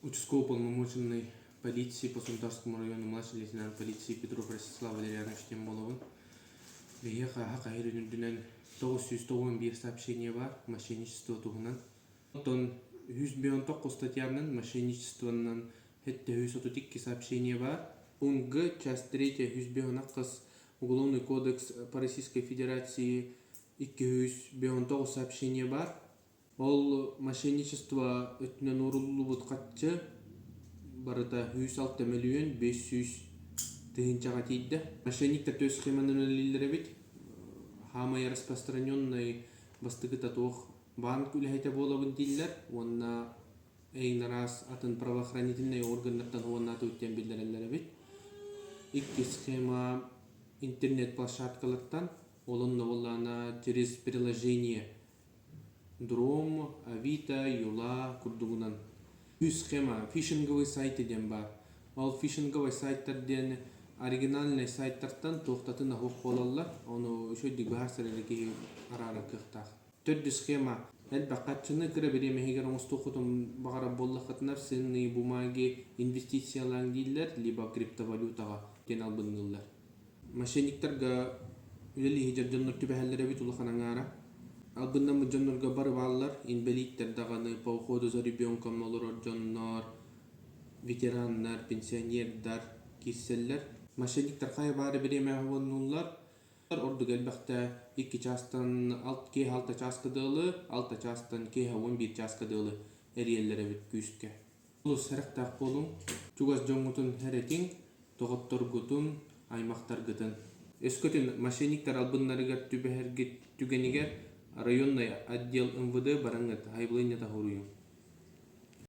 Участковый уполномоченный полиции по Сунтарскому району младший лейтенант полиции Петров Ростислав Валерьянович Темболовын. Беха Хакайрюндюнен 991 сообщение бар мошенничество тугунан. Тон 109 статьянын мошенничествонан хетте 132 сообщение бар. Пункт часть 3 109 Уголовный кодекс по Российской Федерации 209 сообщение бар. Ол мошенничество өтінен урулубут қатчы барыта 106 миллион 500 тыгынчаға тейді. Мошенниктер төс схеманын өлелері бит. Хамая распространенный бастығы татуық банк үләйті болабын дейділер. Онна эйн раз атын правоохранительный органдардан оннаты өттен білдірелері бит. Икки схема интернет-площадкалардан олынны болана через приложение Дром, Авито, Юла, Курдугунан. Схема фишинговый сайты ден бар. Ол фишинговый сайттардан оригинальный сайттардан тоқтатын ағық болалар. Оны шөйдік бағарсарелігі арара қықтақ. Төрді схема әлбақатшыны кірі беремегер оңысты оқытым бағара боллақытынар сынны бумаги инвестициялан дейділер, либо криптовалютаға ден албынылар. Мошенниктерға үлелі хижаржанныр түбәхәлері бет ұлықанан ара. Албындан мұджаннырға бары баллар, инвалидтер дағаны по уходу за ребенком олар джоннар, ветераннар, пенсионердар, киселлер. Мошенниктер қай бары береме ғуыннулар. Ордық әлбәқті 2 частан 6 часткадылы, 6 частан 11 часткадылы әриелері бет күйіске. Бұл сәріқтақ болың, чугаз жоңғытын әрекең, тоғыттыр ғытын, аймақтар ғытын. Өскөтін мошенниктер албынларыгар түбәхәрге түгенігер районный отдел МВД бараңыт айблайнята хорую.